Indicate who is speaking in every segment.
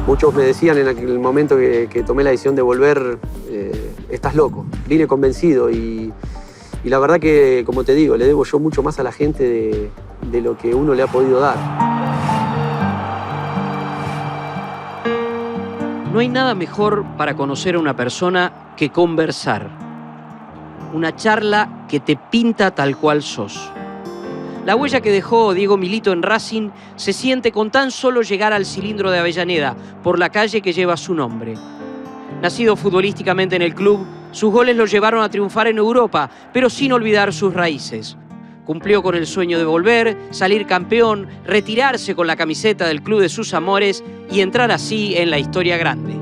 Speaker 1: Muchos me decían en aquel momento que tomé la decisión de volver, estás loco. Vine convencido y la verdad que, como te digo, le debo yo mucho más a la gente de lo que uno le ha podido dar.
Speaker 2: No hay nada mejor para conocer a una persona que conversar. Una charla que te pinta tal cual sos. La huella que dejó Diego Milito en Racing se siente con tan solo llegar al Cilindro de Avellaneda, por la calle que lleva su nombre. Nacido futbolísticamente en el club, sus goles lo llevaron a triunfar en Europa, pero sin olvidar sus raíces. Cumplió con el sueño de volver, salir campeón, retirarse con la camiseta del club de sus amores y entrar así en la historia grande.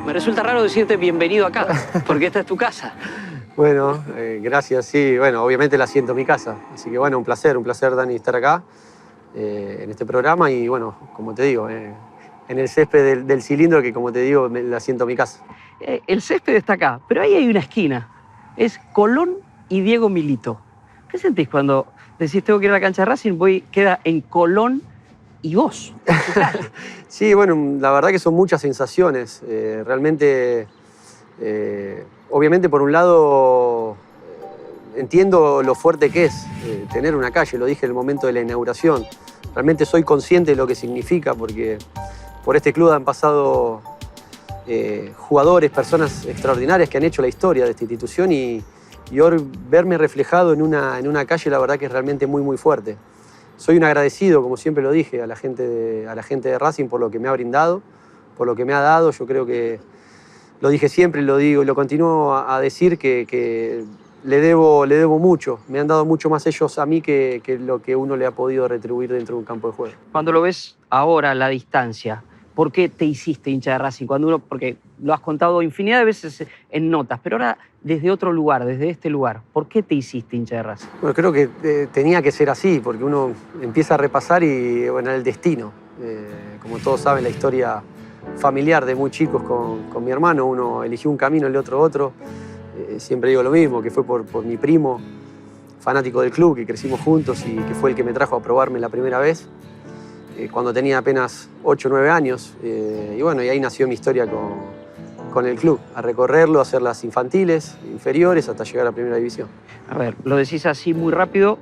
Speaker 2: Me resulta raro decirte bienvenido acá, porque esta es tu casa.
Speaker 1: Bueno, gracias, sí. Bueno, obviamente la siento en mi casa. Así que bueno, un placer, Dani, estar acá en este programa. Y bueno, como te digo, en el césped del Cilindro, que como te digo, la siento en mi casa.
Speaker 2: El césped está acá, pero ahí hay una esquina. Es Colón y Diego Milito. ¿Qué sentís cuando decís tengo que ir a la cancha de Racing? Queda en Colón y vos.
Speaker 1: Sí, bueno, la verdad que son muchas sensaciones. Realmente, obviamente por un lado, entiendo lo fuerte que es tener una calle, lo dije en el momento de la inauguración. Realmente soy consciente de lo que significa porque por este club han pasado jugadores, personas extraordinarias que han hecho la historia de esta institución y hoy verme reflejado en una calle, la verdad que es realmente muy, muy fuerte. Soy un agradecido, como siempre lo dije, a la gente de Racing por lo que me ha brindado, por lo que me ha dado. Yo creo que lo dije siempre, lo digo y lo continúo a decir que le debo mucho. Me han dado mucho más ellos a mí que lo que uno le ha podido retribuir dentro de un campo de juego.
Speaker 2: Cuando lo ves ahora a la distancia, ¿por qué te hiciste hincha de Racing? Porque lo has contado infinidad de veces en notas, pero ahora desde otro lugar, desde este lugar, ¿por qué te hiciste hincha de Racing?
Speaker 1: Bueno, creo que tenía que ser así, porque uno empieza a repasar y bueno, el destino. Como todos saben, la historia familiar de muy chicos con mi hermano, uno eligió un camino, el otro. Siempre digo lo mismo, que fue por mi primo, fanático del club, que crecimos juntos y que fue el que me trajo a probarme la primera vez, cuando tenía apenas 8 o 9 años. Y bueno, y ahí nació mi historia con el club, a recorrerlo, a hacer las infantiles, inferiores, hasta llegar a Primera División.
Speaker 2: A ver, lo decís así muy rápido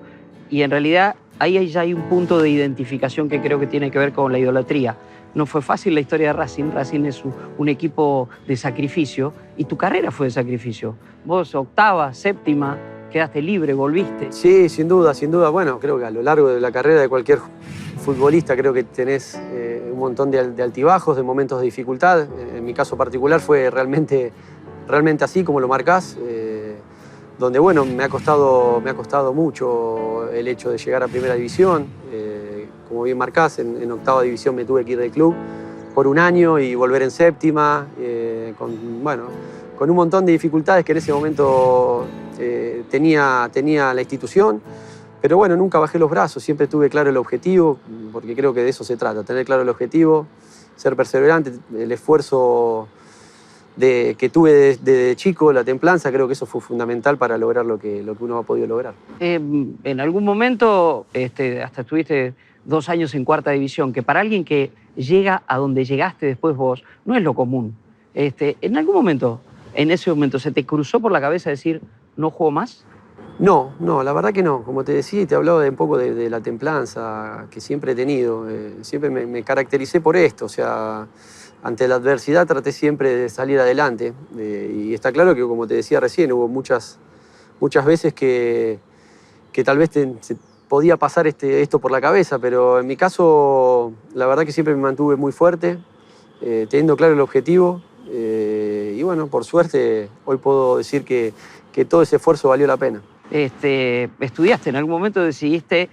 Speaker 2: y en realidad ahí ya hay un punto de identificación que creo que tiene que ver con la idolatría. No fue fácil la historia de Racing. Racing es un equipo de sacrificio y tu carrera fue de sacrificio. Vos octava, séptima, quedaste libre, volviste.
Speaker 1: Sí, sin duda. Bueno, creo que a lo largo de la carrera de cualquier futbolista creo que tenés un montón de altibajos, de momentos de dificultad. En mi caso particular fue realmente así como lo marcás, donde bueno, me ha costado mucho el hecho de llegar a Primera División. Como bien marcás, en octava división me tuve que ir del club por un año y volver en séptima, con un montón de dificultades que en ese momento tenía la institución. Pero bueno, nunca bajé los brazos, siempre tuve claro el objetivo, porque creo que de eso se trata, tener claro el objetivo, ser perseverante, el esfuerzo que tuve desde chico, la templanza, creo que eso fue fundamental para lograr lo que uno ha podido lograr.
Speaker 2: En algún momento hasta estuviste 2 años en cuarta división, que para alguien que llega a donde llegaste después vos, no es lo común. ¿En algún momento, en ese momento, se te cruzó por la cabeza decir, no juego más?
Speaker 1: No, la verdad que no. Como te decía, te hablaba un poco de la templanza que siempre he tenido. Siempre me caractericé por esto, o sea, ante la adversidad traté siempre de salir adelante. Y está claro que, como te decía recién, hubo muchas veces que tal vez se podía pasar esto por la cabeza, pero en mi caso, la verdad que siempre me mantuve muy fuerte, teniendo claro el objetivo. Y bueno, por suerte, hoy puedo decir que todo ese esfuerzo valió la pena.
Speaker 2: ¿Estudiaste? ¿En algún momento decidiste,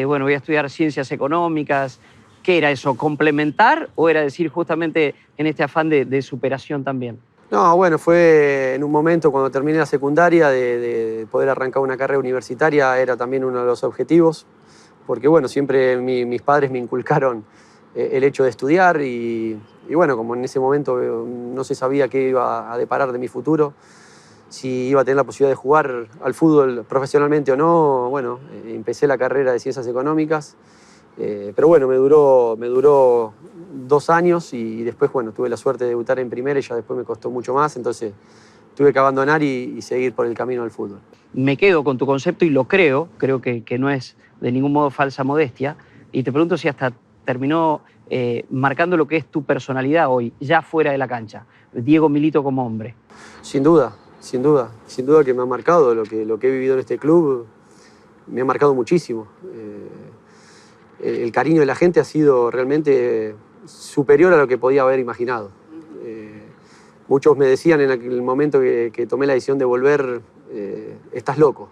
Speaker 2: voy a estudiar ciencias económicas? ¿Qué era eso? ¿Complementar o era decir justamente en este afán de superación también?
Speaker 1: No, bueno, fue en un momento cuando terminé la secundaria de poder arrancar una carrera universitaria, era también uno de los objetivos, porque bueno, siempre mis padres me inculcaron el hecho de estudiar y bueno, como en ese momento no se sabía qué iba a deparar de mi futuro, si iba a tener la posibilidad de jugar al fútbol profesionalmente o no, bueno, empecé la carrera de Ciencias Económicas, pero bueno, me duró 2 años y después, bueno, tuve la suerte de debutar en primera y ya después me costó mucho más, entonces tuve que abandonar y seguir por el camino del fútbol.
Speaker 2: Me quedo con tu concepto y lo creo que no es de ningún modo falsa modestia, y te pregunto si hasta terminó marcando lo que es tu personalidad hoy, ya fuera de la cancha, Diego Milito como hombre.
Speaker 1: Sin duda, sin duda, sin duda que me ha marcado lo que he vivido en este club, me ha marcado muchísimo. El cariño de la gente ha sido realmente superior a lo que podía haber imaginado. Muchos me decían en aquel momento que tomé la decisión de volver, estás loco.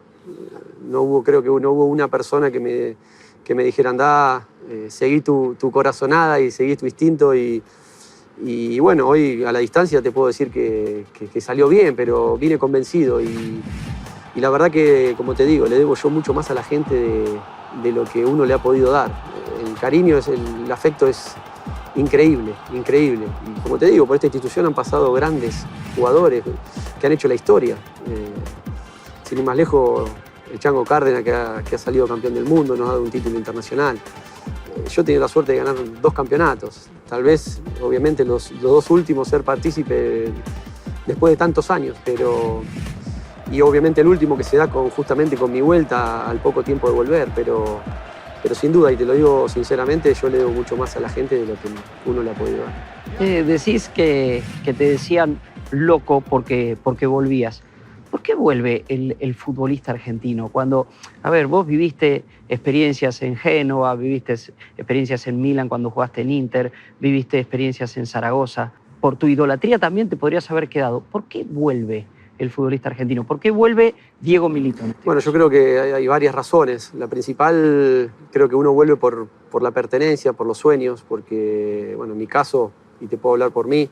Speaker 1: Creo que no hubo una persona que me dijera, andá, seguí tu corazonada y seguí tu instinto. Y bueno, hoy a la distancia te puedo decir que salió bien, pero vine convencido. Y la verdad que, como te digo, le debo yo mucho más a la gente de lo que uno le ha podido dar. El cariño, el afecto es increíble, increíble. Y como te digo, por esta institución han pasado grandes jugadores que han hecho la historia. Sin ir más lejos, el Chango Cárdenas, que ha salido campeón del mundo, nos ha dado un título internacional. Yo he tenido la suerte de ganar 2 campeonatos. Tal vez, obviamente, los 2 últimos ser partícipe después de tantos años, y obviamente el último que se da justamente con mi vuelta al poco tiempo de volver, pero sin duda, y te lo digo sinceramente, yo le debo mucho más a la gente de lo que uno le ha podido dar.
Speaker 2: Decís que te decían loco porque volvías. ¿Por qué vuelve el futbolista argentino? Cuando, a ver, vos viviste experiencias en Génova, viviste experiencias en Milán cuando jugaste en Inter, viviste experiencias en Zaragoza. Por tu idolatría también te podrías haber quedado. ¿Por qué vuelve el futbolista argentino? ¿Por qué vuelve Diego Milito?
Speaker 1: Bueno, yo creo que hay varias razones. La principal, creo que uno vuelve por la pertenencia, por los sueños, porque, bueno, en mi caso, y te puedo hablar por mí,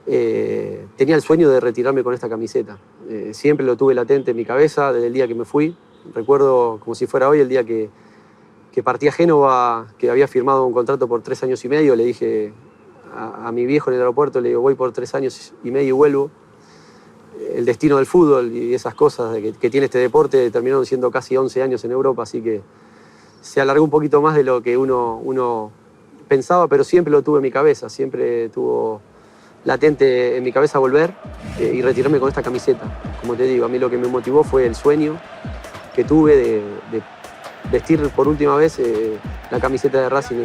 Speaker 1: tenía el sueño de retirarme con esta camiseta. Siempre lo tuve latente en mi cabeza desde el día que me fui. Recuerdo como si fuera hoy el día que partí a Génova, que había firmado un contrato por 3 años y medio. Le dije a mi viejo en el aeropuerto, le digo, voy por 3 años y medio y vuelvo. El destino del fútbol y esas cosas que tiene este deporte terminaron siendo casi 11 años en Europa, así que se alargó un poquito más de lo que uno pensaba, pero siempre lo tuve en mi cabeza, siempre tuvo latente en mi cabeza volver y retirarme con esta camiseta. Como te digo, a mí lo que me motivó fue el sueño que tuve de vestir por última vez la camiseta de Racing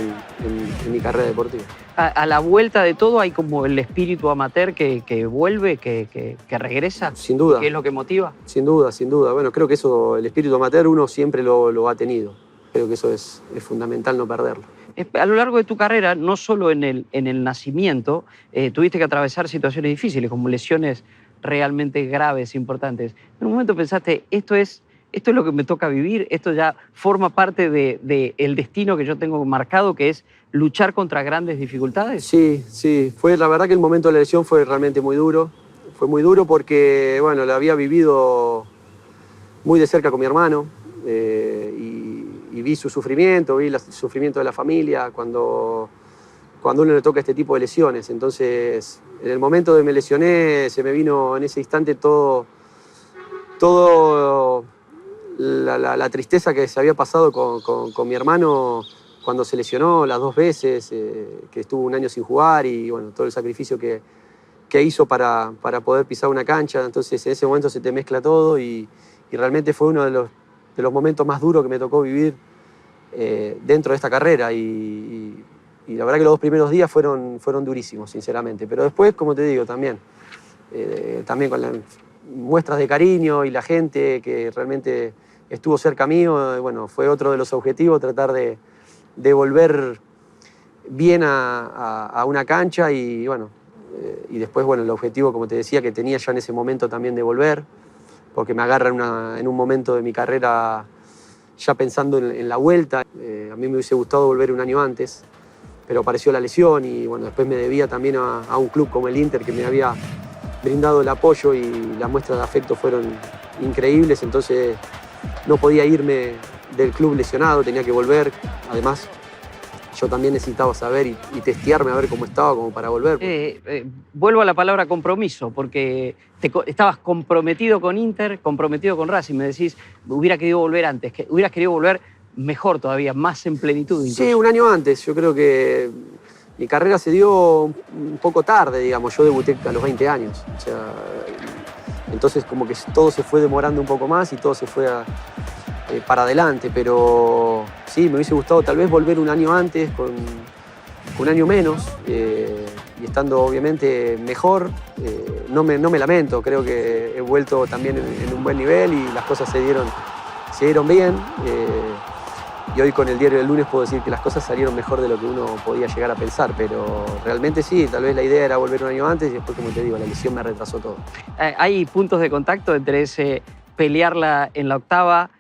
Speaker 1: en mi carrera deportiva.
Speaker 2: A la vuelta de todo hay como el espíritu amateur que vuelve, que regresa.
Speaker 1: Sin duda.
Speaker 2: ¿Qué es lo que motiva?
Speaker 1: Sin duda, sin duda. Bueno, creo que eso, el espíritu amateur, uno siempre lo ha tenido. Creo que eso es fundamental no perderlo.
Speaker 2: A lo largo de tu carrera, no solo en el nacimiento, tuviste que atravesar situaciones difíciles, como lesiones realmente graves, importantes. En un momento pensaste, esto es lo que me toca vivir, esto ya forma parte del destino que yo tengo marcado, que es luchar contra grandes dificultades.
Speaker 1: Sí, sí. La verdad que el momento de la lesión fue realmente muy duro. Fue muy duro porque, bueno, lo había vivido muy de cerca con mi hermano y vi su sufrimiento, vi el sufrimiento de la familia cuando uno le toca este tipo de lesiones. Entonces, en el momento de me lesioné, se me vino en ese instante todo la tristeza que se había pasado con mi hermano cuando se lesionó las 2 veces, que estuvo 1 año sin jugar y bueno, todo el sacrificio que hizo para poder pisar una cancha. Entonces en ese momento se te mezcla todo y realmente fue uno de los momentos más duros que me tocó vivir dentro de esta carrera y la verdad que los 2 primeros días fueron durísimos, sinceramente. Pero después, como te digo, también con las muestras de cariño y la gente que realmente estuvo cerca mío, bueno, fue otro de los objetivos, tratar de volver bien a una cancha y bueno, y después, bueno, el objetivo, como te decía, que tenía ya en ese momento también de volver, porque me agarra en un momento de mi carrera ya pensando en la vuelta. A mí me hubiese gustado volver 1 año antes, pero apareció la lesión y bueno, después me debía también a un club como el Inter que me había brindado el apoyo y las muestras de afecto fueron increíbles, entonces no podía irme del club lesionado, tenía que volver. Además, yo también necesitaba saber y testearme a ver cómo estaba como para volver.
Speaker 2: Vuelvo a la palabra compromiso, porque estabas comprometido con Inter, comprometido con Racing. Me decís, hubiera querido volver antes, que hubieras querido volver mejor todavía, más en plenitud incluso.
Speaker 1: Sí, un año antes. Yo creo que mi carrera se dio un poco tarde, digamos. Yo debuté a los 20 años. O sea, entonces como que todo se fue demorando un poco más y todo se fue para adelante. Pero sí, me hubiese gustado tal vez volver un año antes, con un año menos, y estando obviamente mejor. No me lamento, creo que he vuelto también en un buen nivel y las cosas se dieron bien. Y hoy con el diario del lunes puedo decir que las cosas salieron mejor de lo que uno podía llegar a pensar, pero realmente sí, tal vez la idea era volver un año antes y después, como te digo, la lesión me retrasó todo.
Speaker 2: ¿Hay puntos de contacto entre ese pelearla en la octava,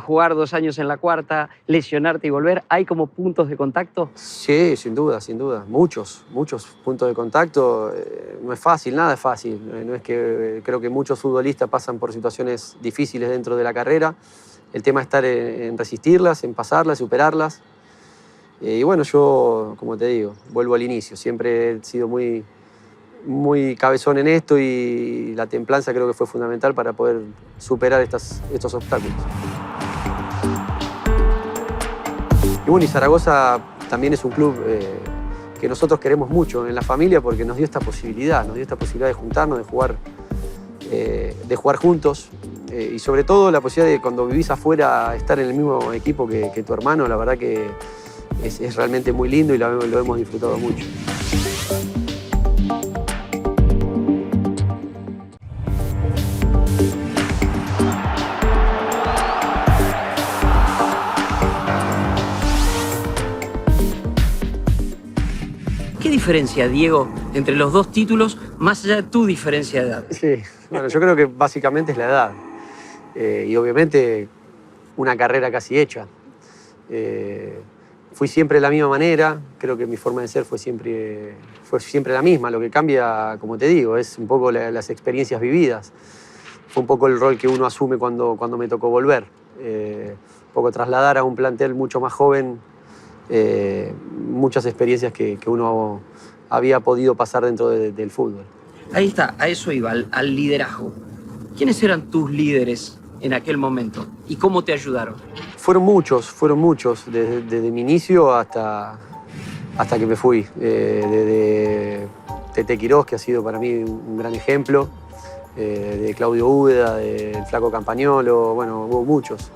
Speaker 2: jugar 2 años en la cuarta, lesionarte y volver? ¿Hay como puntos de contacto?
Speaker 1: Sí, sin duda, sin duda. Muchos puntos de contacto. No es fácil, nada es fácil. No es que creo que muchos futbolistas pasan por situaciones difíciles dentro de la carrera. El tema es estar en resistirlas, en pasarlas, superarlas. Y bueno, yo, como te digo, vuelvo al inicio. Siempre he sido muy cabezón en esto y la templanza creo que fue fundamental para poder superar estos obstáculos. Y bueno, y Zaragoza también es un club que nosotros queremos mucho en la familia porque nos dio esta posibilidad de juntarnos, de jugar juntos. Y sobre todo la posibilidad de cuando vivís afuera estar en el mismo equipo que tu hermano, la verdad que es realmente muy lindo y lo hemos disfrutado mucho.
Speaker 2: ¿Qué diferencia, Diego, entre los 2 títulos, más allá de tu diferencia de edad?
Speaker 1: Sí, bueno, yo creo que básicamente es la edad. Y obviamente una carrera casi hecha. Fui siempre de la misma manera, creo que mi forma de ser fue siempre la misma. Lo que cambia, como te digo, es un poco las experiencias vividas. Fue un poco el rol que uno asume cuando me tocó volver. Un poco trasladar a un plantel mucho más joven muchas experiencias que uno había podido pasar dentro del fútbol.
Speaker 2: Ahí está, a eso iba, al liderazgo. ¿Quiénes eran tus líderes en aquel momento y cómo te ayudaron?
Speaker 1: Fueron muchos, desde mi inicio hasta que me fui. Desde Tete Quirós, que ha sido para mí un gran ejemplo, de Claudio Úbeda, del Flaco Campagnolo, bueno, hubo muchos.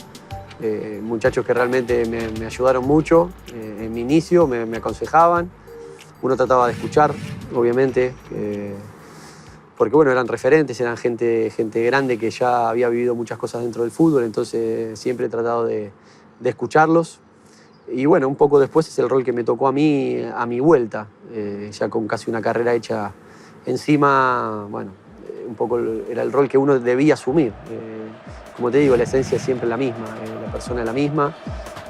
Speaker 1: Muchachos que realmente me ayudaron mucho en mi inicio, me aconsejaban. Uno trataba de escuchar, obviamente, porque bueno, eran referentes, eran gente grande que ya había vivido muchas cosas dentro del fútbol, entonces siempre he tratado de escucharlos. Y bueno, un poco después es el rol que me tocó a mí a mi vuelta, ya con casi una carrera hecha encima, bueno, un poco era el rol que uno debía asumir. Como te digo, la esencia es siempre la misma, la persona es la misma,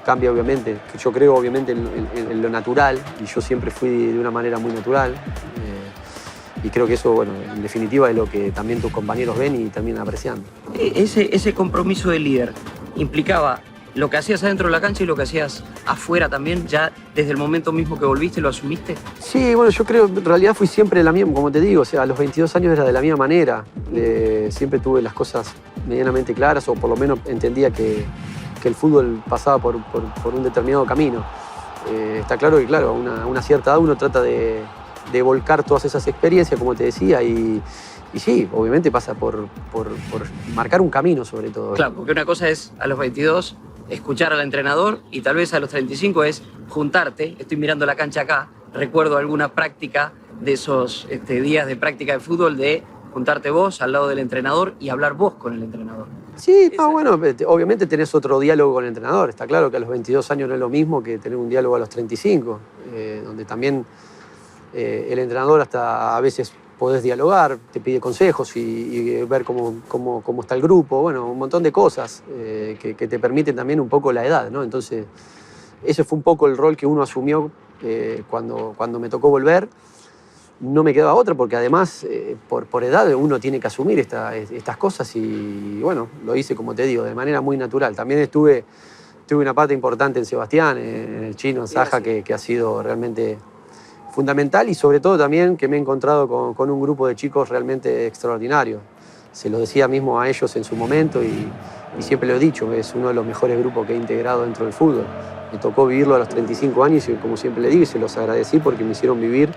Speaker 1: cambia obviamente, que yo creo obviamente en lo natural, y yo siempre fui de una manera muy natural. Y creo que eso, bueno, en definitiva es lo que también tus compañeros ven y también aprecian.
Speaker 2: Ese compromiso de líder implicaba lo que hacías adentro de la cancha y lo que hacías afuera también, ya desde el momento mismo que volviste, ¿lo asumiste?
Speaker 1: Sí, bueno, yo creo, en realidad fui siempre la misma, como te digo, o sea, a los 22 años era de la misma manera. Siempre tuve las cosas medianamente claras, o por lo menos entendía que el fútbol pasaba por un determinado camino. Está claro que, claro, a una cierta edad uno trata de volcar todas esas experiencias, como te decía, y sí, obviamente pasa por marcar un camino sobre todo.
Speaker 2: Claro, porque una cosa es a los 22 escuchar al entrenador y tal vez a los 35 es juntarte. Estoy mirando la cancha acá, recuerdo alguna práctica de esos días de práctica de fútbol de juntarte vos al lado del entrenador y hablar vos con el entrenador.
Speaker 1: Sí, no, bueno, obviamente tenés otro diálogo con el entrenador. Está claro que a los 22 años no es lo mismo que tener un diálogo a los 35, donde también el entrenador hasta a veces podés dialogar, te pide consejos y ver cómo está el grupo, bueno, un montón de cosas que te permiten también un poco la edad, ¿no? Entonces, ese fue un poco el rol que uno asumió cuando me tocó volver. no me quedaba otra, porque además, por edad, uno tiene que asumir estas cosas y, bueno, lo hice, como te digo, de manera muy natural. También tuve una parte importante en Sebastián, en el chino, en Saja, que ha sido realmente fundamental, y sobre todo también que me he encontrado con un grupo de chicos realmente extraordinario. Se lo decía mismo a ellos en su momento y siempre lo he dicho, es uno de los mejores grupos que he integrado dentro del fútbol. Me tocó vivirlo a los 35 años y, como siempre le digo, y se los agradecí porque me hicieron vivir,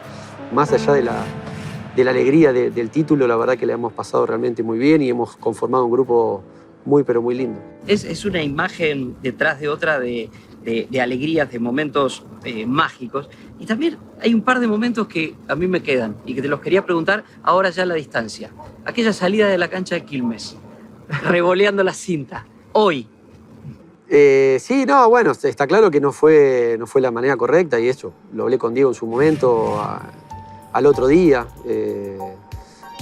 Speaker 1: más allá de la alegría del título, la verdad que le hemos pasado realmente muy bien y hemos conformado un grupo muy, pero muy lindo.
Speaker 2: Es una imagen detrás de otra de alegrías, de momentos mágicos. Y también hay un par de momentos que a mí me quedan y que te los quería preguntar ahora ya a la distancia. Aquella salida de la cancha de Quilmes, revoleando la cinta, hoy.
Speaker 1: Sí, no, bueno, está claro que no fue la manera correcta, y eso lo hablé con Diego en su momento, al otro día.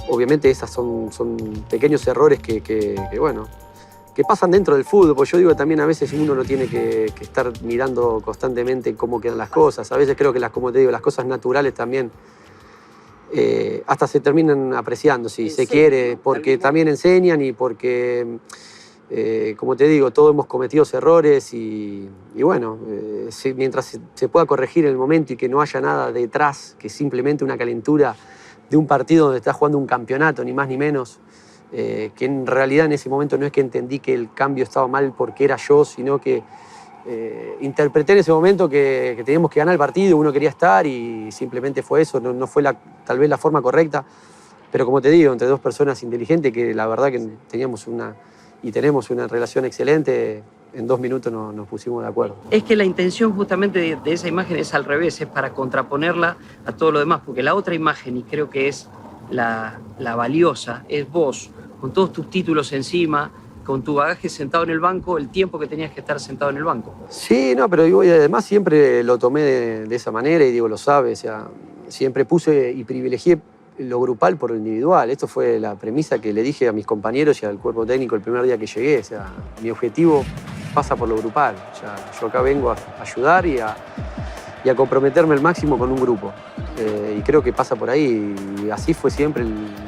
Speaker 1: Obviamente esas son pequeños errores que pasan dentro del fútbol, porque yo digo que también a veces uno no tiene que estar mirando constantemente cómo quedan las cosas. A veces creo que como te digo, las cosas naturales también hasta se terminan apreciando, si se quiere, porque también enseñan y porque, como te digo, todos hemos cometido errores y bueno, mientras se pueda corregir en el momento y que no haya nada detrás, que simplemente una calentura de un partido donde estás jugando un campeonato, ni más ni menos, que en realidad en ese momento no es que entendí que el cambio estaba mal porque era yo, sino que interpreté en ese momento que teníamos que ganar el partido, uno quería estar y simplemente fue eso, no fue tal vez la forma correcta, pero como te digo, entre dos personas inteligentes que la verdad que tenemos tenemos una relación excelente, en 2 minutos nos pusimos de acuerdo.
Speaker 2: Es que la intención justamente de esa imagen es al revés, es para contraponerla a todo lo demás, porque la otra imagen, y creo que es la valiosa, es vos, con todos tus títulos encima, con tu bagaje sentado en el banco, el tiempo que tenías que estar sentado en el banco.
Speaker 1: Sí, no, pero yo además siempre lo tomé de esa manera, y Diego lo sabe, o sea, siempre puse y privilegié lo grupal por lo individual. Esto fue la premisa que le dije a mis compañeros y al cuerpo técnico el primer día que llegué. O sea, mi objetivo pasa por lo grupal. O sea, yo acá vengo a ayudar y a comprometerme al máximo con un grupo. Y creo que pasa por ahí. Y así fue siempre.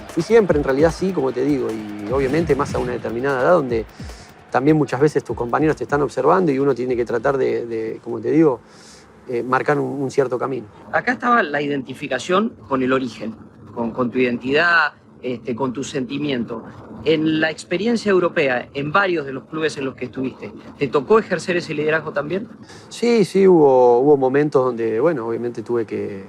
Speaker 1: Fui siempre, en realidad, sí, como te digo. Y obviamente más a una determinada edad donde también muchas veces tus compañeros te están observando y uno tiene que tratar de como te digo, marcar un cierto camino.
Speaker 2: Acá estaba la identificación con el origen, con tu identidad, con tu sentimiento. En la experiencia europea, en varios de los clubes en los que estuviste, ¿te tocó ejercer ese liderazgo también?
Speaker 1: Sí, hubo momentos donde, bueno, obviamente tuve que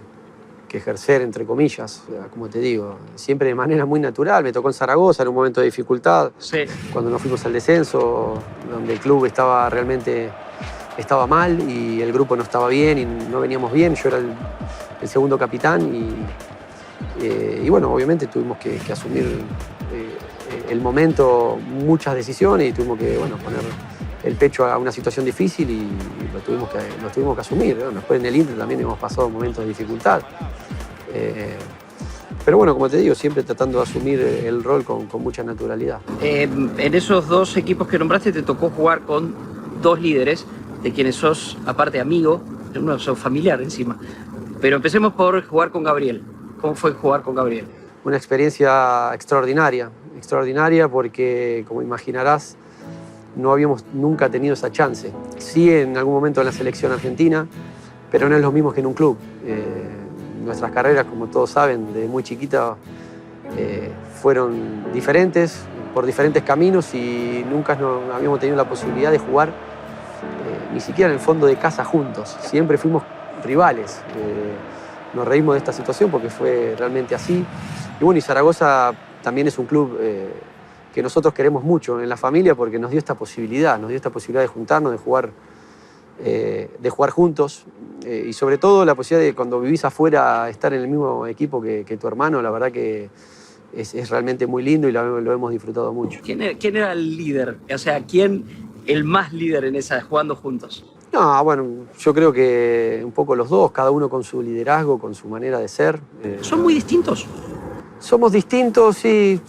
Speaker 1: ejercer, entre comillas, como te digo, siempre de manera muy natural. Me tocó en Zaragoza, en un momento de dificultad,
Speaker 2: sí,
Speaker 1: cuando nos fuimos al descenso, donde el club estaba mal y el grupo no estaba bien y no veníamos bien. Yo era el segundo capitán y bueno, obviamente tuvimos que asumir el momento, muchas decisiones, y tuvimos que, bueno, poner el pecho a una situación difícil y lo tuvimos que asumir, ¿no? Después en el Inter también hemos pasado momentos de dificultad. Pero bueno, como te digo, siempre tratando de asumir el rol con mucha naturalidad.
Speaker 2: En esos dos equipos que nombraste te tocó jugar con dos líderes de quienes sos, aparte, amigo, uno sos familiar encima. Pero empecemos por jugar con Gabriel. ¿Cómo fue jugar con Gabriel?
Speaker 1: Una experiencia extraordinaria porque, como imaginarás, no habíamos nunca tenido esa chance. Sí, en algún momento en la selección argentina, pero no es lo mismo que en un club. Nuestras carreras, como todos saben, de muy chiquita fueron diferentes, por diferentes caminos, y nunca habíamos tenido la posibilidad de jugar ni siquiera en el fondo de casa juntos. Siempre fuimos rivales. Nos reímos de esta situación porque fue realmente así. Y bueno, y Zaragoza también es un club que nosotros queremos mucho en la familia porque nos dio esta posibilidad de juntarnos, de jugar juntos, y sobre todo la posibilidad de, cuando vivís afuera, estar en el mismo equipo que tu hermano. La verdad que es realmente muy lindo y lo hemos disfrutado mucho.
Speaker 2: ¿Quién era el líder? O sea, ¿quién el más líder en esa, jugando juntos?
Speaker 1: No, bueno, yo creo que un poco los dos, cada uno con su liderazgo, con su manera de ser.
Speaker 2: ¿Son muy distintos?
Speaker 1: Somos distintos, sí.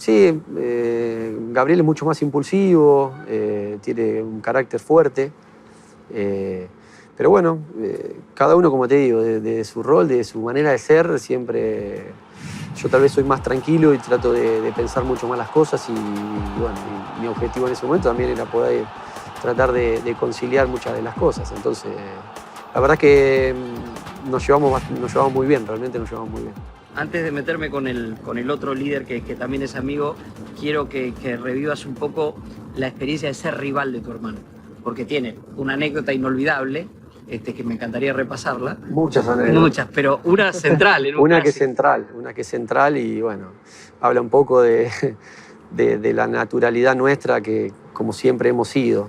Speaker 1: Gabriel es mucho más impulsivo, tiene un carácter fuerte, Pero bueno, cada uno, como te digo, de su rol, de su manera de ser, siempre yo tal vez soy más tranquilo y trato de pensar mucho más las cosas y bueno, mi objetivo en ese momento también era poder tratar de conciliar muchas de las cosas. Entonces, la verdad que nos llevamos muy bien, realmente nos llevamos muy bien.
Speaker 2: Antes de meterme con el otro líder que también es amigo, quiero que revivas un poco la experiencia de ser rival de tu hermano, porque tiene una anécdota inolvidable que me encantaría repasarla.
Speaker 1: Muchas anécdotas.
Speaker 2: Muchas, pero una central.
Speaker 1: Una que es central y bueno, habla un poco de la naturalidad nuestra que como siempre hemos sido.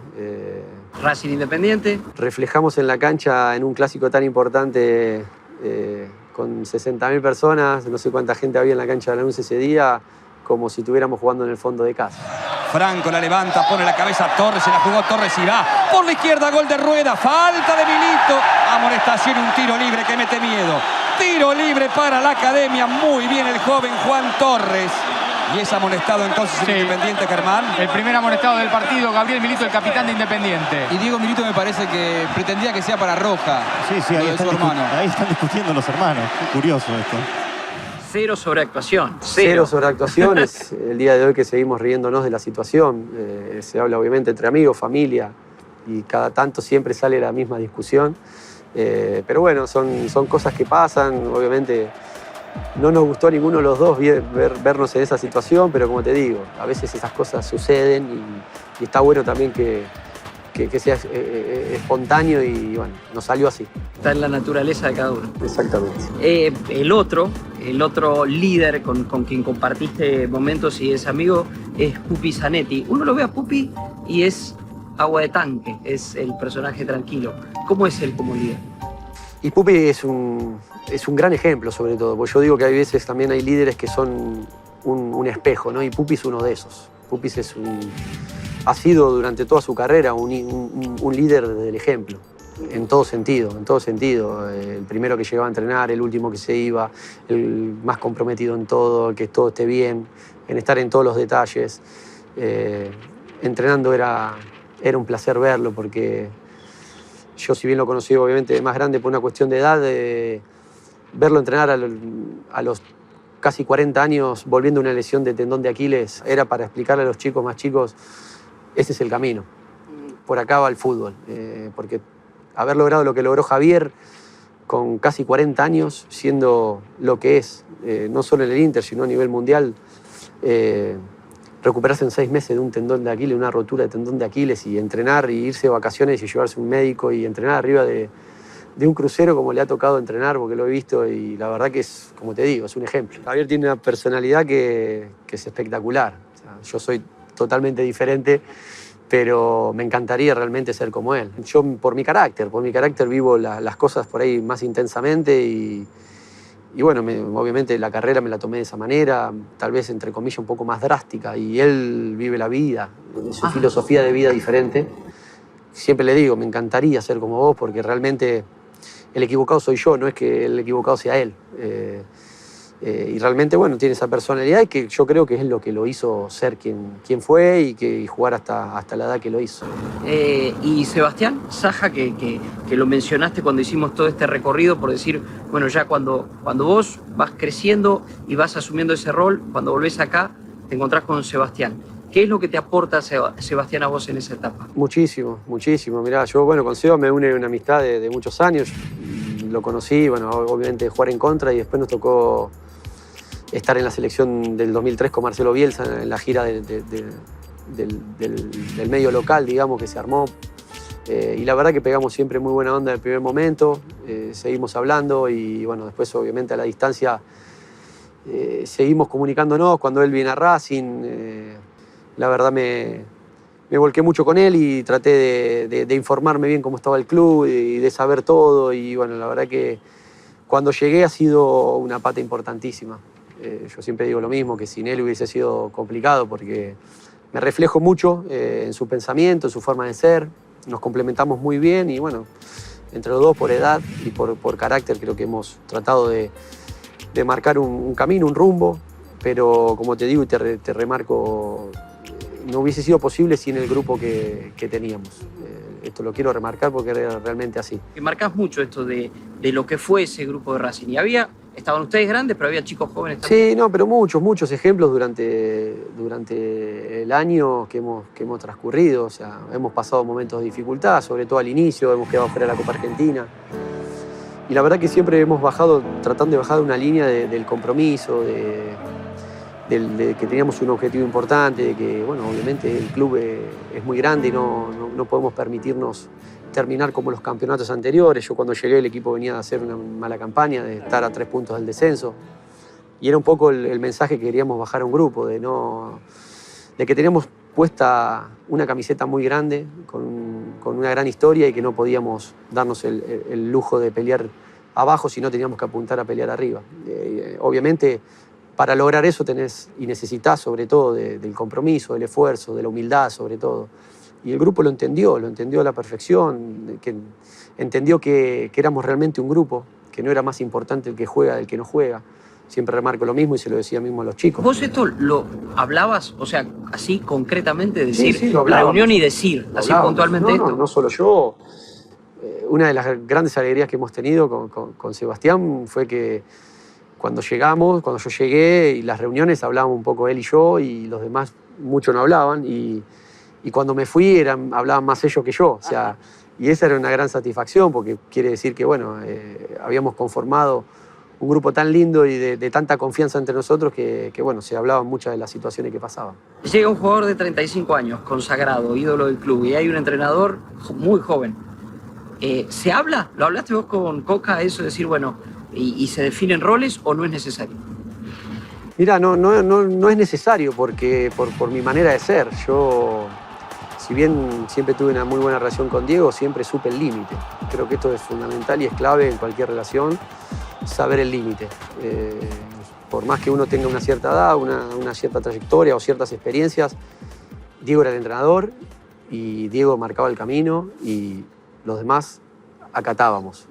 Speaker 2: Racing Independiente.
Speaker 1: Reflejamos en la cancha en un clásico tan importante con 60.000 personas, no sé cuánta gente había en la cancha de Lanús ese día, como si estuviéramos jugando en el fondo de casa.
Speaker 3: Franco la levanta, pone la cabeza a Torres, se la jugó Torres y va por la izquierda, gol de Rueda, falta de Milito, amonestación, un tiro libre que mete miedo. Tiro libre para la Academia, muy bien el joven Juan Torres. Y es amonestado entonces el Independiente, Germán.
Speaker 4: El primer amonestado del partido, Gabriel Milito, el capitán de Independiente.
Speaker 3: Y Diego Milito me parece que pretendía que sea para Roja.
Speaker 5: Sí, ahí están discutiendo los hermanos. Qué curioso esto.
Speaker 2: Cero sobreactuación.
Speaker 1: Cero sobreactuación. Es el día de hoy que seguimos riéndonos de la situación. Se habla obviamente entre amigos, familia, y cada tanto siempre sale la misma discusión. Pero bueno, son cosas que pasan, obviamente. No nos gustó a ninguno de los dos vernos en esa situación, pero como te digo, a veces esas cosas suceden y está bueno también que sea espontáneo y bueno, nos salió así.
Speaker 2: Está en la naturaleza de cada uno.
Speaker 1: Exactamente.
Speaker 2: El otro líder con quien compartiste momentos y es amigo es Pupi Zanetti. Uno lo ve a Pupi y es agua de tanque, es el personaje tranquilo. ¿Cómo es él como líder?
Speaker 1: Y Pupi es un gran ejemplo, sobre todo, porque yo digo que hay veces también hay líderes que son un espejo, ¿no? Y Pupi es uno de esos. Pupi ha sido durante toda su carrera un líder del ejemplo, en todo sentido. El primero que llegaba a entrenar, el último que se iba, el más comprometido en todo, que todo esté bien, en estar en todos los detalles. Entrenando era un placer verlo, porque yo, si bien lo conocí obviamente de más grande por una cuestión de edad, verlo entrenar a los casi 40 años, volviendo una lesión de tendón de Aquiles, era para explicarle a los chicos más chicos, ese es el camino. Por acá va el fútbol. Porque haber logrado lo que logró Javier con casi 40 años, siendo lo que es, no solo en el Inter, sino a nivel mundial, recuperarse en 6 meses de un tendón de Aquiles, una rotura de tendón de Aquiles, y entrenar y irse de vacaciones y llevarse un médico y entrenar arriba de un crucero como le ha tocado entrenar, porque lo he visto y la verdad que es, como te digo, es un ejemplo. Javier tiene una personalidad que es espectacular. O sea, yo soy totalmente diferente, pero me encantaría realmente ser como él. Yo por mi carácter vivo las cosas por ahí más intensamente y bueno, obviamente la carrera me la tomé de esa manera, tal vez entre comillas un poco más drástica, y él vive la vida, su filosofía de vida diferente. Siempre le digo, me encantaría ser como vos, porque realmente el equivocado soy yo, no es que el equivocado sea él. Y realmente, bueno, tiene esa personalidad que yo creo que es lo que lo hizo ser quien fue y jugar hasta la edad que lo hizo.
Speaker 2: Y Sebastián Saja, que lo mencionaste cuando hicimos todo este recorrido, por decir, bueno, ya cuando vos vas creciendo y vas asumiendo ese rol, cuando volvés acá, te encontrás con Sebastián. ¿Qué es lo que te aporta Sebastián a vos en esa etapa?
Speaker 1: Muchísimo. Mirá, yo, bueno, con Seba me une una amistad de muchos años. Lo conocí, bueno, obviamente jugar en contra, y después nos tocó estar en la selección del 2003 con Marcelo Bielsa en la gira del medio local, digamos, que se armó. Y la verdad que pegamos siempre muy buena onda del primer momento, seguimos hablando y bueno, después obviamente a la distancia seguimos comunicándonos. Cuando él viene a Racing, la verdad me volqué mucho con él y traté de informarme bien cómo estaba el club y de saber todo, y bueno, la verdad que cuando llegué ha sido una pata importantísima. Yo siempre digo lo mismo, que sin él hubiese sido complicado, porque me reflejo mucho en su pensamiento, en su forma de ser. Nos complementamos muy bien y bueno, entre los dos por edad y por carácter creo que hemos tratado de marcar un camino, un rumbo, pero como te digo y te remarco, no hubiese sido posible sin el grupo que teníamos. Esto lo quiero remarcar porque era realmente así.
Speaker 2: Que marcás mucho esto de lo que fue ese grupo de Racing. Y estaban ustedes grandes, pero había chicos jóvenes también.
Speaker 1: Sí, no, pero muchos ejemplos durante el año que hemos transcurrido. O sea, hemos pasado momentos de dificultad, sobre todo al inicio, hemos quedado fuera de la Copa Argentina. Y la verdad que siempre hemos tratando de bajar una línea del compromiso, de que teníamos un objetivo importante, de que, bueno, obviamente el club es muy grande y no podemos permitirnos terminar como los campeonatos anteriores. Yo cuando llegué el equipo venía a hacer una mala campaña, de estar a 3 puntos del descenso. Y era un poco el mensaje que queríamos bajar a un grupo, de que teníamos puesta una camiseta muy grande, con una gran historia y que no podíamos darnos el lujo de pelear abajo, sino teníamos que apuntar a pelear arriba. Obviamente, para lograr eso necesitas sobre todo del compromiso, del esfuerzo, de la humildad sobre todo. Y el grupo lo entendió a la perfección, que entendió que éramos realmente un grupo, que no era más importante el que juega del que no juega. Siempre remarco lo mismo y se lo decía mismo a los chicos.
Speaker 2: ¿Vos esto lo hablabas, o sea, así concretamente, decir,
Speaker 1: sí, lo hablábamos.
Speaker 2: reunión y decir,
Speaker 1: Lo
Speaker 2: así
Speaker 1: hablábamos.
Speaker 2: puntualmente esto?
Speaker 1: No solo yo. Una de las grandes alegrías que hemos tenido con Sebastián fue que cuando yo llegué y las reuniones hablábamos un poco él y yo y los demás mucho no hablaban y cuando me fui hablaban más ellos que yo. O sea, y esa era una gran satisfacción porque quiere decir que, bueno, habíamos conformado un grupo tan lindo y de tanta confianza entre nosotros que, bueno, se hablaban muchas de las situaciones que pasaban.
Speaker 2: Llega un jugador de 35 años, consagrado, ídolo del club, y hay un entrenador muy joven. ¿Se habla? ¿Lo hablaste vos con Coca, eso de decir, bueno, y se definen roles o no es necesario?
Speaker 1: Mira, no es necesario porque por mi manera de ser. Yo, si bien siempre tuve una muy buena relación con Diego, siempre supe el límite. Creo que esto es fundamental y es clave en cualquier relación, saber el límite. Por más que uno tenga una cierta edad, una cierta trayectoria o ciertas experiencias, Diego era el entrenador y Diego marcaba el camino y los demás acatábamos.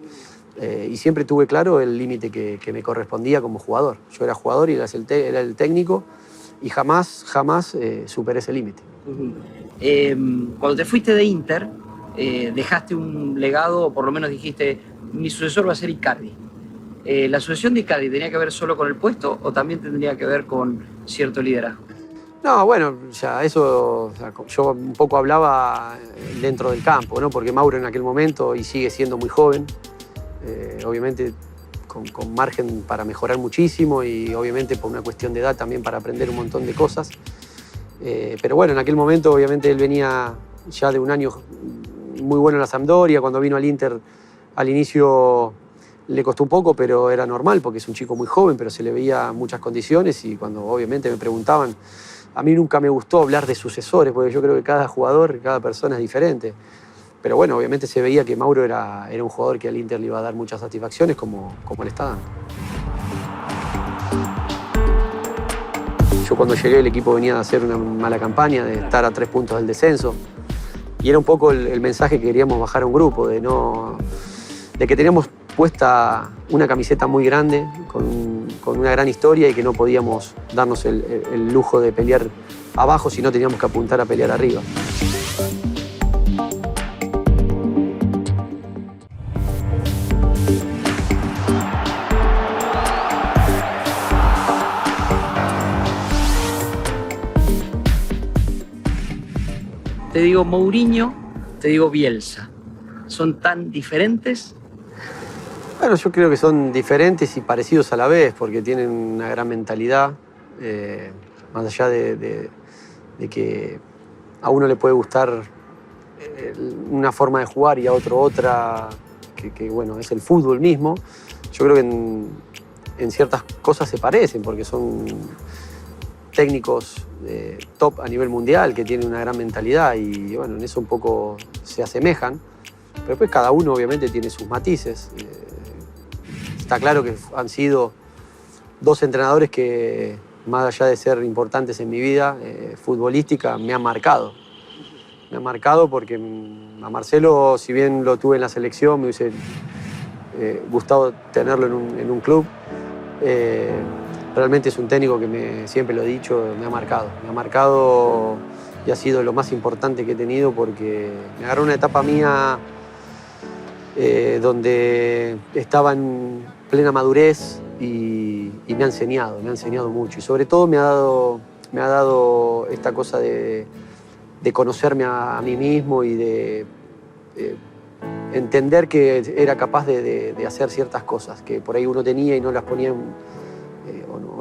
Speaker 1: Y siempre tuve claro el límite que me correspondía como jugador. Yo era jugador y era el técnico y jamás superé ese límite.
Speaker 2: Cuando te fuiste de Inter, dejaste un legado, o por lo menos dijiste, mi sucesor va a ser Icardi. ¿La sucesión de Icardi tenía que ver solo con el puesto o también tendría que ver con cierto liderazgo?
Speaker 1: No, bueno, ya eso, o sea, yo un poco hablaba dentro del campo, ¿no? Porque Mauro en aquel momento y sigue siendo muy joven, obviamente con margen para mejorar muchísimo y obviamente por una cuestión de edad también para aprender un montón de cosas. Pero bueno, en aquel momento obviamente él venía ya de un año muy bueno en la Sampdoria, cuando vino al Inter al inicio le costó un poco, pero era normal porque es un chico muy joven, pero se le veía muchas condiciones y cuando obviamente me preguntaban, a mí nunca me gustó hablar de sucesores porque yo creo que cada jugador, cada persona es diferente. Pero bueno, obviamente se veía que Mauro era un jugador que al Inter le iba a dar muchas satisfacciones como le está dando. Yo cuando llegué el equipo venía a hacer una mala campaña, de estar a 3 puntos del descenso. Y era un poco el mensaje que queríamos bajar a un grupo, de que teníamos puesta una camiseta muy grande, con una gran historia y que no podíamos darnos el lujo de pelear abajo, sino teníamos que apuntar a pelear arriba.
Speaker 2: Te digo Mourinho, te digo Bielsa. ¿Son tan diferentes?
Speaker 1: Bueno, yo creo que son diferentes y parecidos a la vez, porque tienen una gran mentalidad, más allá de que a uno le puede gustar una forma de jugar y a otro otra, que bueno, es el fútbol mismo. Yo creo que en ciertas cosas se parecen, porque son técnicos top a nivel mundial que tienen una gran mentalidad y bueno, en eso un poco se asemejan, pero después cada uno obviamente tiene sus matices. Está claro que han sido 2 entrenadores que, más allá de ser importantes en mi vida futbolística, me han marcado. Me han marcado porque a Marcelo, si bien lo tuve en la selección, me hubiese gustado tenerlo en un club. Realmente es un técnico que siempre lo he dicho, me ha marcado. Me ha marcado y ha sido lo más importante que he tenido porque me agarró una etapa mía donde estaba en plena madurez y me ha enseñado mucho. Y sobre todo me ha dado esta cosa de conocerme a mí mismo y de entender que era capaz de hacer ciertas cosas que por ahí uno tenía y no las ponía o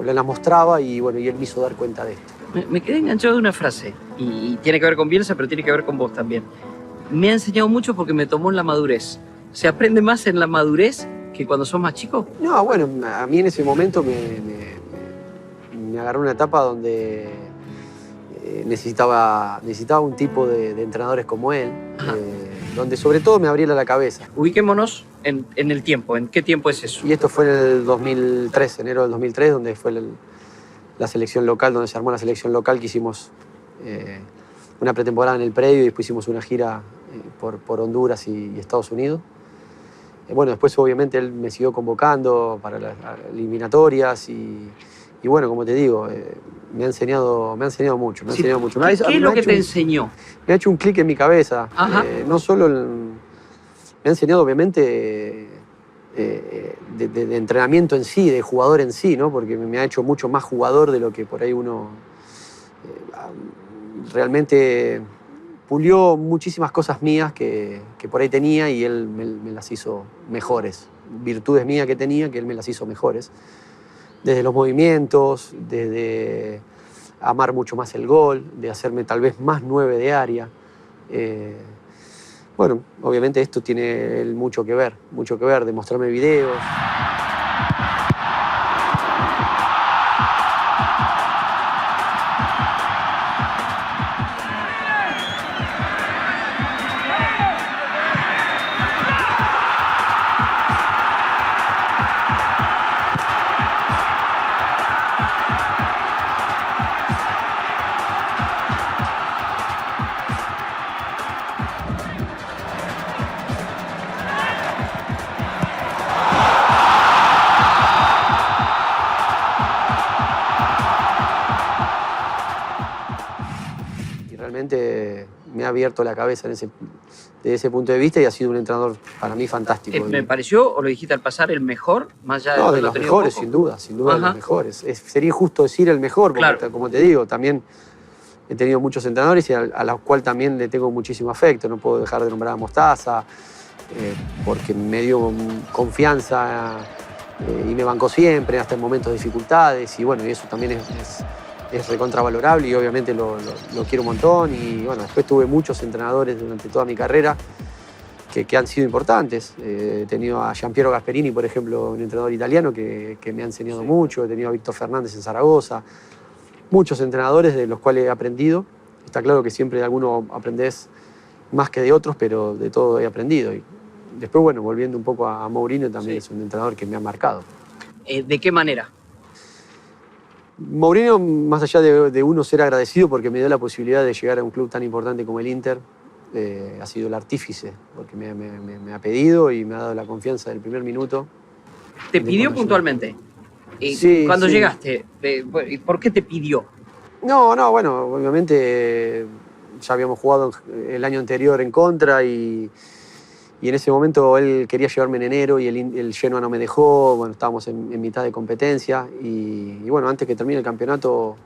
Speaker 1: no las mostraba, y bueno, y él me hizo dar cuenta de esto.
Speaker 2: Me quedé enganchado de una frase, y tiene que ver con Bielsa, pero tiene que ver con vos también. Me ha enseñado mucho porque me tomó en la madurez. ¿Se aprende más en la madurez que cuando sos más chico?
Speaker 1: No, bueno, a mí en ese momento me agarró una etapa donde necesitaba un tipo de entrenadores como él, donde sobre todo me abriera la cabeza.
Speaker 2: Ubiquémonos en el tiempo. ¿En qué tiempo es eso?
Speaker 1: Y esto fue en el 2003, enero del 2003, donde fue la selección local, donde se armó la selección local, que hicimos una pretemporada en el predio y después hicimos una gira por Honduras y Estados Unidos. Bueno, después obviamente él me siguió convocando para las eliminatorias y bueno, como te digo, me ha enseñado mucho.
Speaker 2: ¿Qué es lo que te enseñó?
Speaker 1: Me ha hecho un clic en mi cabeza. No solo me ha enseñado obviamente de entrenamiento en sí, de jugador en sí, ¿no? Porque me ha hecho mucho más jugador de lo que por ahí uno realmente pulió muchísimas cosas mías que por ahí tenía y él me las hizo mejores. Virtudes mías que tenía que él me las hizo mejores. Desde los movimientos, desde amar mucho más el gol, de hacerme tal vez más 9 de área. Bueno, obviamente esto tiene mucho que ver, de mostrarme videos. Realmente me ha abierto la cabeza desde ese punto de vista y ha sido un entrenador para mí fantástico.
Speaker 2: ¿Me pareció, o lo dijiste al pasar, el mejor? Más allá
Speaker 1: No, de los mejores, sin duda de los mejores. Sería injusto decir el mejor, porque claro, como te digo, también he tenido muchos entrenadores y a los cuales también le tengo muchísimo afecto. No puedo dejar de nombrar a Mostaza, porque me dio confianza y me bancó siempre, hasta en momentos de dificultades, y bueno, y eso también es recontravalorable y obviamente lo quiero un montón. Y bueno, después tuve muchos entrenadores durante toda mi carrera que han sido importantes. He tenido a Giampiero Gasperini, por ejemplo, un entrenador italiano que me ha enseñado mucho. He tenido a Víctor Fernández en Zaragoza. Muchos entrenadores de los cuales he aprendido. Está claro que siempre de alguno aprendés más que de otros, pero de todo he aprendido. Y después, bueno, volviendo un poco a Mourinho, también es un entrenador que me ha marcado.
Speaker 2: ¿De qué manera?
Speaker 1: Mourinho, más allá de uno ser agradecido porque me dio la posibilidad de llegar a un club tan importante como el Inter, ha sido el artífice, porque me ha pedido y me ha dado la confianza del primer minuto.
Speaker 2: ¿Te pidió puntualmente?
Speaker 1: Sí,
Speaker 2: cuando
Speaker 1: sí.
Speaker 2: llegaste, ¿por qué te pidió?
Speaker 1: No, bueno, obviamente ya habíamos jugado el año anterior en contra y en ese momento él quería llevarme en enero y el Genoa no me dejó. Bueno, estábamos en mitad de competencia y bueno, antes que termine el campeonato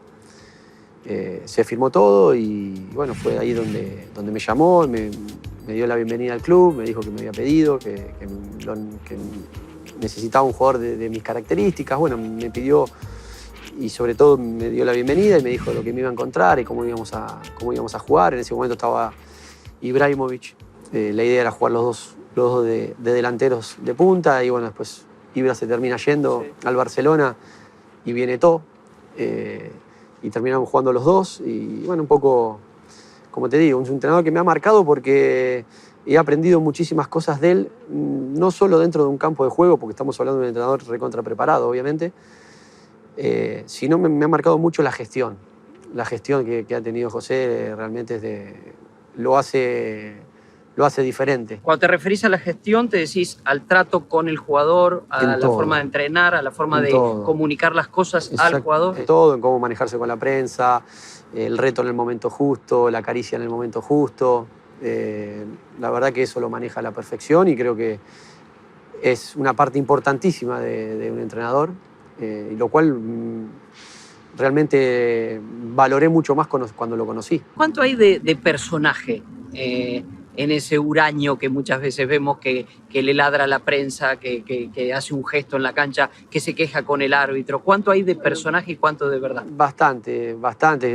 Speaker 1: se firmó todo y bueno, fue ahí donde me llamó, me dio la bienvenida al club, me dijo que me había pedido, que necesitaba un jugador de mis características. Bueno, me pidió y sobre todo me dio la bienvenida y me dijo lo que me iba a encontrar y cómo íbamos a jugar. En ese momento estaba Ibrahimovic. La idea era jugar los dos de delanteros de punta y bueno, después Ibra se termina yendo al Barcelona y viene todo y terminamos jugando los dos y bueno, un poco, como te digo, un entrenador que me ha marcado porque he aprendido muchísimas cosas de él, no solo dentro de un campo de juego, porque estamos hablando de un entrenador recontra preparado, obviamente, sino me ha marcado mucho la gestión. La gestión que ha tenido José realmente lo hace lo hace diferente.
Speaker 2: Cuando te referís a la gestión, te decís al trato con el jugador, a la forma de entrenar, a la forma de comunicar las cosas al jugador.
Speaker 1: En todo, en cómo manejarse con la prensa, el reto en el momento justo, la caricia en el momento justo. La verdad que eso lo maneja a la perfección y creo que es una parte importantísima de un entrenador, y lo cual realmente valoré mucho más cuando lo conocí.
Speaker 2: ¿Cuánto hay de personaje en ese huraño que muchas veces vemos que le ladra a la prensa, que hace un gesto en la cancha, que se queja con el árbitro? ¿Cuánto hay de personaje y cuánto de verdad?
Speaker 1: Bastante,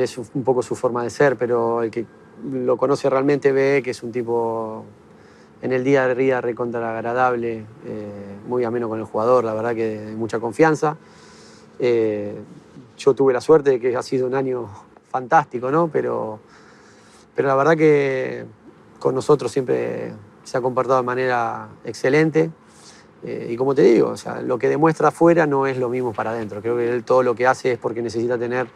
Speaker 1: es un poco su forma de ser, pero el que lo conoce realmente ve que es un tipo en el día a día recontra agradable, muy ameno con el jugador, la verdad que de mucha confianza. Yo tuve la suerte de que ha sido un año fantástico, ¿no? Pero la verdad que con nosotros siempre se ha comportado de manera excelente. Y como te digo, o sea, lo que demuestra afuera no es lo mismo para adentro. Creo que él todo lo que hace es porque necesita tener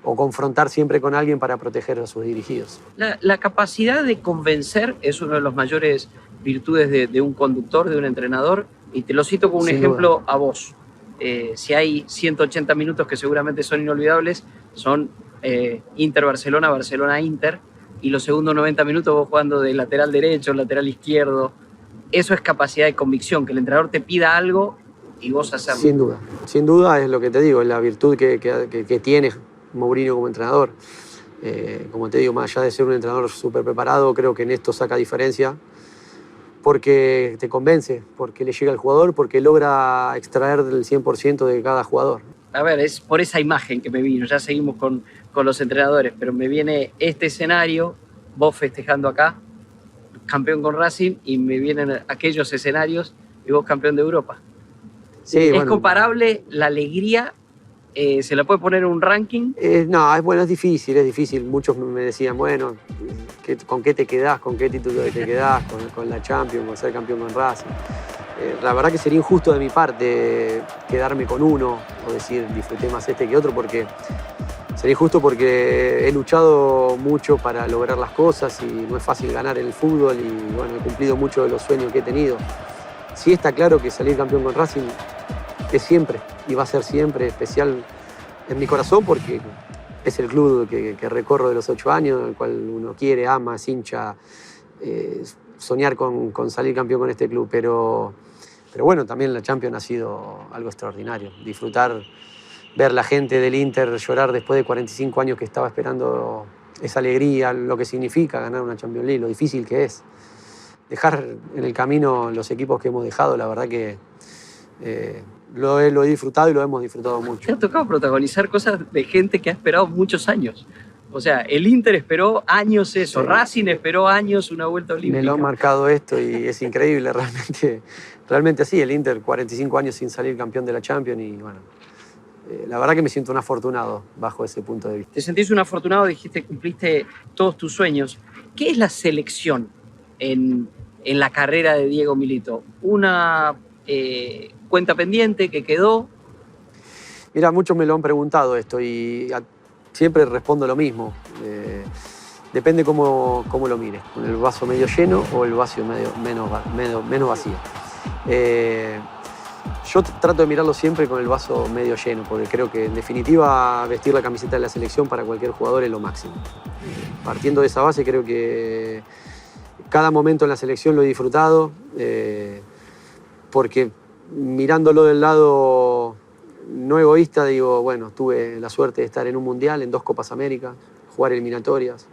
Speaker 1: o confrontar siempre con alguien para proteger a sus dirigidos.
Speaker 2: La capacidad de convencer es una de las mayores virtudes de un conductor, de un entrenador, y te lo cito como un ejemplo a vos. Si hay 180 minutos que seguramente son inolvidables, son Inter-Barcelona, Barcelona-Inter, y los segundos 90 minutos vos jugando de lateral derecho, lateral izquierdo. Eso es capacidad de convicción, que el entrenador te pida algo y vos hacerlo.
Speaker 1: Sin duda es lo que te digo, es la virtud que tiene Mourinho como entrenador. Como te digo, más allá de ser un entrenador súper preparado, creo que en esto saca diferencia porque te convence, porque le llega al jugador, porque logra extraer del 100% de cada jugador.
Speaker 2: A ver, es por esa imagen que me vino, ya seguimos con los entrenadores, pero me viene este escenario, vos festejando acá, campeón con Racing, y me vienen aquellos escenarios y vos campeón de Europa.
Speaker 1: Sí,
Speaker 2: ¿Es comparable la alegría? ¿Se la puede poner en un ranking?
Speaker 1: No, es difícil. Muchos me decían, bueno, ¿con qué te quedás? ¿Con qué título te quedás? ¿Con la Champions? ¿Con ser campeón con Racing? La verdad que sería injusto de mi parte quedarme con uno o decir disfruté más este que otro, porque sería injusto porque he luchado mucho para lograr las cosas y no es fácil ganar en el fútbol y bueno, he cumplido muchos de los sueños que he tenido. Sí está claro que salir campeón con Racing es siempre y va a ser siempre especial en mi corazón porque es el club que recorro de los 8 años, el cual uno quiere, ama, es hincha, soñar con salir campeón con este club, pero bueno, también la Champions ha sido algo extraordinario. Disfrutar, ver la gente del Inter llorar después de 45 años que estaba esperando esa alegría, lo que significa ganar una Champions League, lo difícil que es. Dejar en el camino los equipos que hemos dejado, la verdad que lo he disfrutado y lo hemos disfrutado mucho.
Speaker 2: Te ha tocado protagonizar cosas de gente que ha esperado muchos años. O sea, el Inter esperó años eso, sí. Racing esperó años una vuelta olímpica.
Speaker 1: Me lo han marcado esto y es increíble, realmente así. El Inter, 45 años sin salir campeón de la Champions y bueno, la verdad que me siento un afortunado bajo ese punto de vista.
Speaker 2: Te sentís un afortunado, dijiste, cumpliste todos tus sueños. ¿Qué es la selección en la carrera de Diego Milito? ¿Una cuenta pendiente que quedó?
Speaker 1: Mira, muchos me lo han preguntado esto y siempre respondo lo mismo. Depende cómo lo mires, con el vaso medio lleno o el vaso menos vacío. Yo trato de mirarlo siempre con el vaso medio lleno, porque creo que en definitiva vestir la camiseta de la selección para cualquier jugador es lo máximo. Partiendo de esa base creo que cada momento en la selección lo he disfrutado, porque mirándolo del lado no egoísta, digo, bueno, tuve la suerte de estar en un mundial, en 2 Copas América, jugar eliminatorias.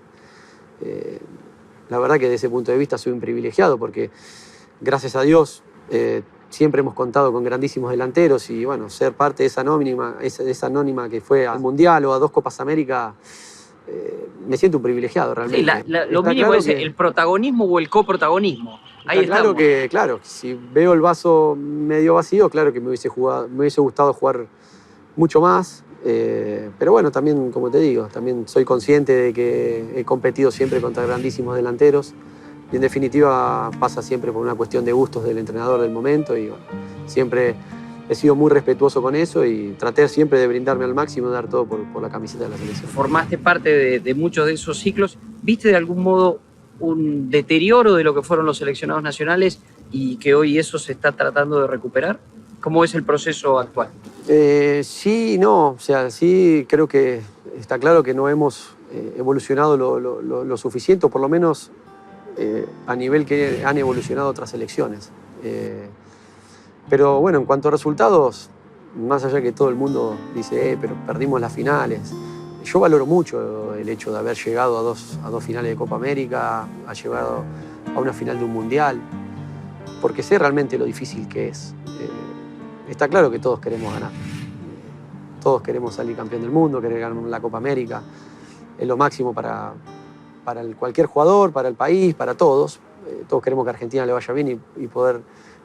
Speaker 1: La verdad que desde ese punto de vista soy un privilegiado porque, gracias a Dios, siempre hemos contado con grandísimos delanteros y, bueno, ser parte de esa anónima que fue al mundial o a 2 Copas América, me siento un privilegiado realmente.
Speaker 2: Sí, lo mínimo claro es el protagonismo o el coprotagonismo. Ahí
Speaker 1: claro que, claro, si veo el vaso medio vacío, claro que me hubiese gustado jugar mucho más. Pero bueno, también, como te digo, también soy consciente de que he competido siempre contra grandísimos delanteros. Y en definitiva pasa siempre por una cuestión de gustos del entrenador del momento. Y bueno, siempre he sido muy respetuoso con eso y traté siempre de brindarme al máximo, dar todo por la camiseta de la selección.
Speaker 2: Formaste parte de muchos de esos ciclos. ¿Viste de algún modo un deterioro de lo que fueron los seleccionados nacionales y que hoy eso se está tratando de recuperar? ¿Cómo es el proceso actual?
Speaker 1: Sí, no, o sea, sí creo que está claro que no hemos evolucionado lo suficiente, o por lo menos a nivel que han evolucionado otras selecciones. Pero bueno, en cuanto a resultados, más allá que todo el mundo dice, pero perdimos las finales. Yo valoro mucho el hecho de haber llegado a dos finales de Copa América, ha llegado a una final de un Mundial, porque sé realmente lo difícil que es. Está claro que todos queremos ganar. Todos queremos salir campeón del mundo, querer ganar la Copa América. Es lo máximo para cualquier jugador, para el país, para todos. Todos queremos que a Argentina le vaya bien y poder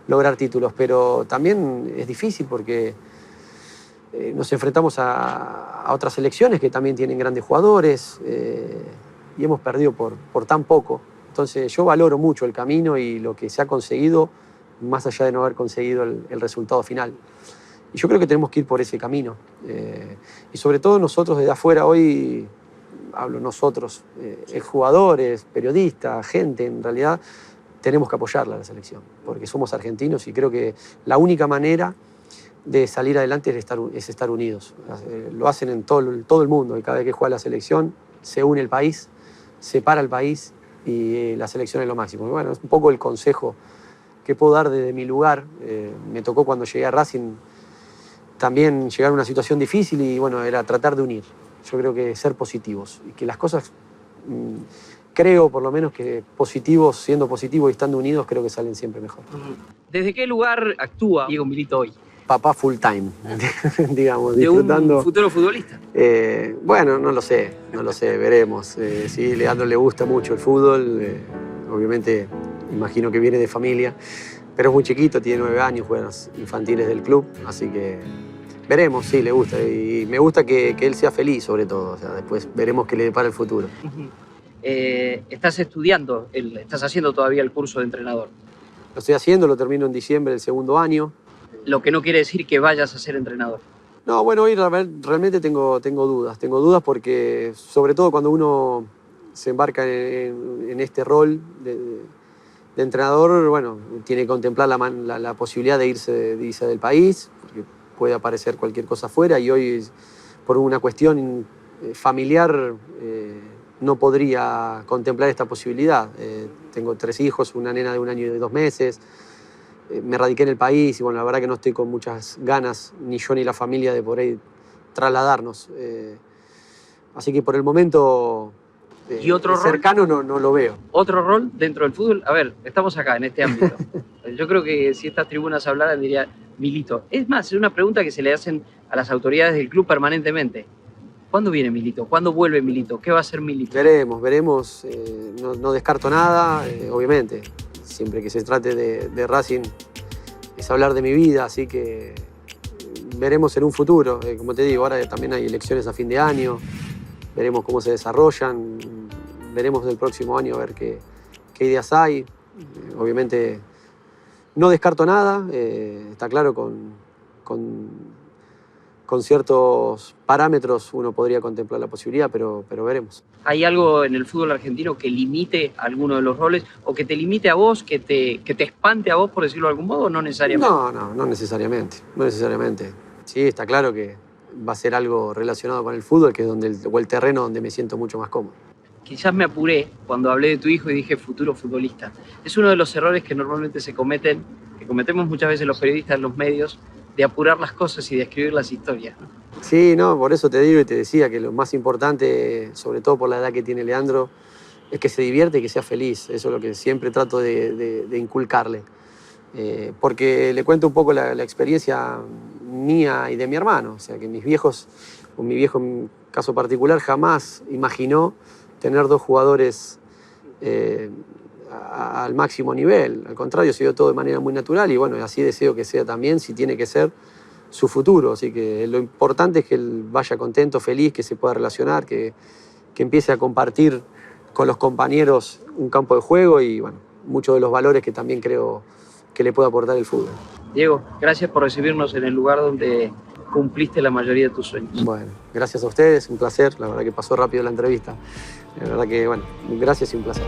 Speaker 1: lograr títulos, pero también es difícil porque nos enfrentamos a otras selecciones que también tienen grandes jugadores y hemos perdido por tan poco. Entonces yo valoro mucho el camino y lo que se ha conseguido, más allá de no haber conseguido el resultado final. Y yo creo que tenemos que ir por ese camino. Y sobre todo nosotros desde afuera hoy, hablo nosotros, jugadores, periodistas, gente, en realidad tenemos que apoyarla a la selección, porque somos argentinos y creo que la única manera de salir adelante es estar unidos. Lo hacen en todo el mundo y cada vez que juega la selección se une el país, se para el país y la selección es lo máximo. Y bueno, es un poco el consejo que puedo dar desde mi lugar. Me tocó cuando llegué a Racing también llegar a una situación difícil y bueno, era tratar de unir. Yo creo que ser positivos y que las cosas, creo por lo menos que positivos, siendo positivos y estando unidos, creo que salen siempre mejor.
Speaker 2: ¿Desde qué lugar actúa Diego Milito hoy?
Speaker 1: Papá full time, digamos,
Speaker 2: ¿De
Speaker 1: disfrutando.
Speaker 2: un futuro futbolista?
Speaker 1: Bueno, no lo sé, veremos. Sí, Leandro le gusta mucho el fútbol, obviamente imagino que viene de familia, pero es muy chiquito, tiene 9 años, juega en las infantiles del club, así que veremos, sí, le gusta. Y me gusta que él sea feliz, sobre todo. O sea, después veremos qué le depara el futuro.
Speaker 2: Estás estudiando, estás haciendo todavía el curso de entrenador.
Speaker 1: Lo estoy haciendo, lo termino en diciembre del segundo año.
Speaker 2: Lo que no quiere decir que vayas a ser entrenador.
Speaker 1: No, bueno, hoy realmente tengo dudas. Tengo dudas porque, sobre todo cuando uno se embarca en este rol de entrenador, bueno, tiene que contemplar la posibilidad de irse del país, porque puede aparecer cualquier cosa afuera y hoy, por una cuestión familiar, no podría contemplar esta posibilidad. Tengo 3 hijos, una nena de 1 año y 2 meses. Me radiqué en el país y bueno, la verdad que no estoy con muchas ganas, ni yo ni la familia, de por ahí trasladarnos. Así que por el momento
Speaker 2: ¿Y otro
Speaker 1: cercano
Speaker 2: rol?
Speaker 1: No lo veo.
Speaker 2: ¿Otro rol dentro del fútbol? A ver, estamos acá en este ámbito. Yo creo que si estas tribunas hablaran diría Milito. Es más, es una pregunta que se le hacen a las autoridades del club permanentemente. ¿Cuándo viene Milito? ¿Cuándo vuelve Milito? ¿Qué va a hacer Milito?
Speaker 1: Veremos. No descarto nada, obviamente. Siempre que se trate de Racing es hablar de mi vida, así que veremos en un futuro. Como te digo, ahora también hay elecciones a fin de año, veremos cómo se desarrollan, veremos el próximo año a ver qué ideas hay. Obviamente no descarto nada, está claro, con ciertos parámetros uno podría contemplar la posibilidad, pero veremos.
Speaker 2: ¿Hay algo en el fútbol argentino que limite alguno de los roles o que te limite a vos, que te espante a vos, por decirlo de algún modo, o no necesariamente?
Speaker 1: No necesariamente. Sí, está claro que va a ser algo relacionado con el fútbol, que es el terreno donde me siento mucho más cómodo.
Speaker 2: Quizás me apuré cuando hablé de tu hijo y dije futuro futbolista. Es uno de los errores que normalmente que cometemos muchas veces los periodistas en los medios, de apurar las cosas y de escribir las historias, ¿no?
Speaker 1: Sí, por eso te digo y te decía que lo más importante, sobre todo por la edad que tiene Leandro, es que se divierte y que sea feliz. Eso es lo que siempre trato de inculcarle. Porque le cuento un poco la experiencia mía y de mi hermano. O sea, que mi viejo en caso particular jamás imaginó tener 2 jugadores al máximo nivel. Al contrario, se dio todo de manera muy natural y bueno, así deseo que sea también, si tiene que ser, su futuro. Así que lo importante es que él vaya contento, feliz, que se pueda relacionar, que empiece a compartir con los compañeros un campo de juego y bueno, muchos de los valores que también creo que le puede aportar el fútbol.
Speaker 2: Diego, gracias por recibirnos en el lugar donde cumpliste la mayoría de tus sueños.
Speaker 1: Bueno, gracias a ustedes, un placer. La verdad que pasó rápido la entrevista. La verdad que, bueno, gracias y un placer.